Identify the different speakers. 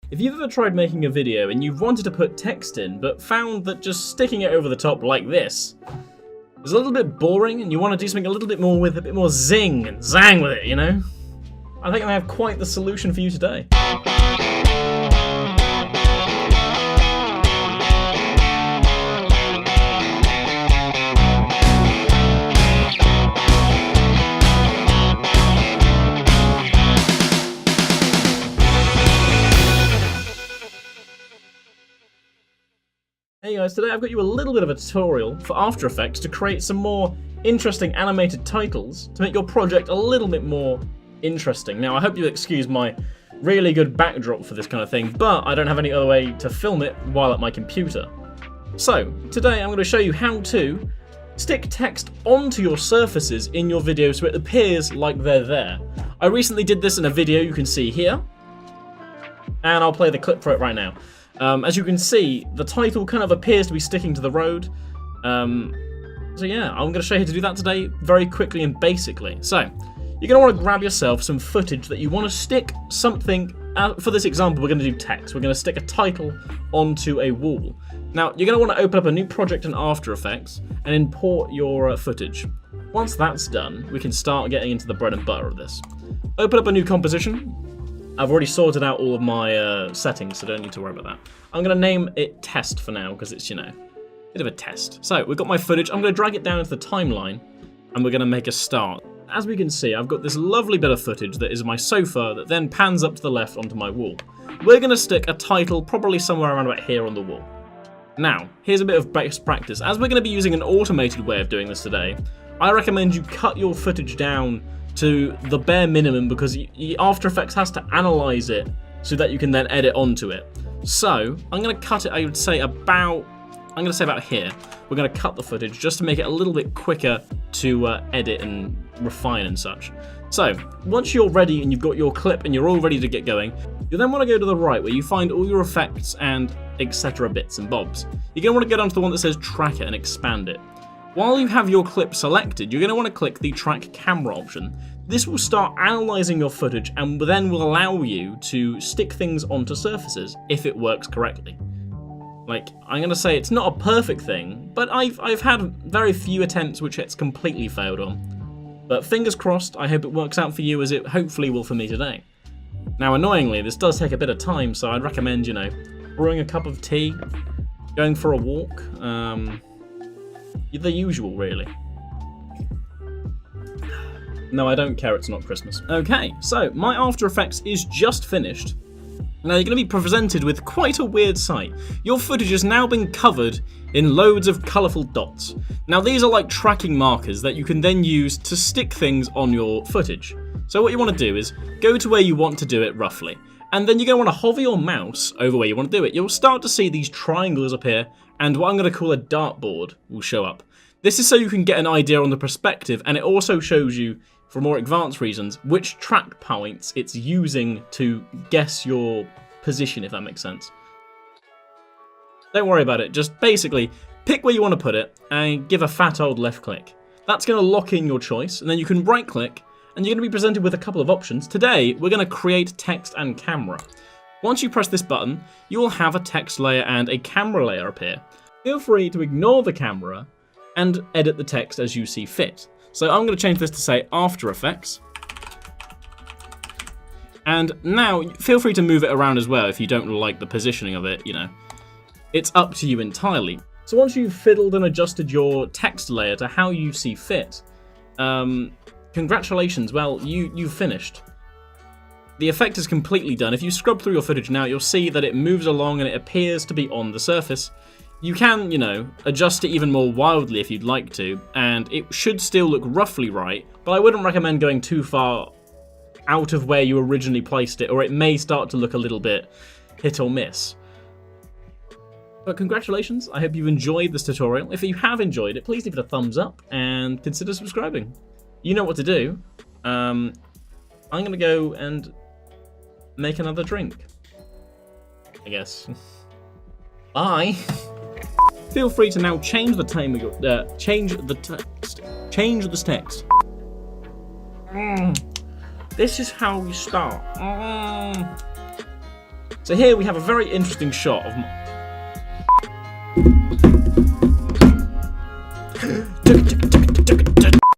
Speaker 1: If you've ever tried making a video and you've wanted to put text in, but found that just sticking it over the top like this is a little bit boring and you want to do something a little bit more with a bit more zing and zang with it, you know? I think I have quite the solution for you today. Hey guys, today I've got you a little bit of a tutorial for After Effects to create some more interesting animated titles to make your project a little bit more interesting. Now I hope you'll excuse my really good backdrop for this kind of thing, but I don't have any other way to film it while at my computer. So, today I'm going to show you how to stick text onto your surfaces in your video so it appears like they're there. I recently did this in a video you can see here, and I'll play the clip for it right now. As you can see, the title kind of appears to be sticking to the road. So yeah, I'm going to show you how to do that today very quickly and basically. So, you're going to want to grab yourself some footage that you want to stick something, for this example we're going to do text. We're going to stick a title onto a wall. Now, you're going to want to open up a new project in After Effects and import your footage. Once that's done, we can start getting into the bread and butter of this. Open up a new composition. I've already sorted out all of my settings, so don't need to worry about that. I'm going to name it test for now, because it's, you know, a bit of a test. So, we've got my footage. I'm going to drag it down into the timeline, and we're going to make a start. As we can see, I've got this lovely bit of footage that is my sofa that then pans up to the left onto my wall. We're going to stick a title probably somewhere around about here on the wall. Now, here's a bit of best practice. As we're going to be using an automated way of doing this today, I recommend you cut your footage down to the bare minimum because After Effects has to analyze it so that you can then edit onto it. So I'm going to cut it, I would say about here. We're going to cut the footage just to make it a little bit quicker to edit and refine and such. So once you're ready and you've got your clip and you're all ready to get going, you then want to go to the right where you find all your effects and etc. bits and bobs. You're going to want to go down to the one that says track it and expand it. While you have your clip selected, you're going to want to click the track camera option. This will start analysing your footage and then will allow you to stick things onto surfaces if it works correctly. Like, I'm going to say it's not a perfect thing, but I've had very few attempts which it's completely failed on. But fingers crossed, I hope it works out for you as it hopefully will for me today. Now annoyingly, this does take a bit of time, so I'd recommend, you know, brewing a cup of tea, going for a walk, the usual, really. No, I don't care, it's not Christmas. Okay, so my After Effects is just finished. Now you're going to be presented with quite a weird sight. Your footage has now been covered in loads of colourful dots. Now these are like tracking markers that you can then use to stick things on your footage. So what you want to do is go to where you want to do it roughly, and then you're going to want to hover your mouse over where you want to do it. You'll start to see these triangles appear, and what I'm going to call a dartboard will show up. This is so you can get an idea on the perspective, and it also shows you, for more advanced reasons, which track points it's using to guess your position, if that makes sense. Don't worry about it, just basically pick where you want to put it and give a fat old left click. That's going to lock in your choice, and then you can right click, and you're going to be presented with a couple of options. Today, we're going to create text and camera. Once you press this button, you will have a text layer and a camera layer appear. Feel free to ignore the camera and edit the text as you see fit. So I'm going to change this to say After Effects. And now, feel free to move it around as well if you don't like the positioning of it, you know. It's up to you entirely. So once you've fiddled and adjusted your text layer to how you see fit, congratulations, well, you've finished. The effect is completely done. If you scrub through your footage now, you'll see that it moves along and it appears to be on the surface. You can, you know, adjust it even more wildly if you'd like to, and it should still look roughly right, but I wouldn't recommend going too far out of where you originally placed it, or it may start to look a little bit hit or miss. But congratulations, I hope you've enjoyed this tutorial. If you have enjoyed it, please leave it a thumbs up and consider subscribing. You know what to do. I'm going to go and make another drink, I guess. Bye. Feel free to now change the time of your change the text. This is how we start. So here we have a very interesting shot of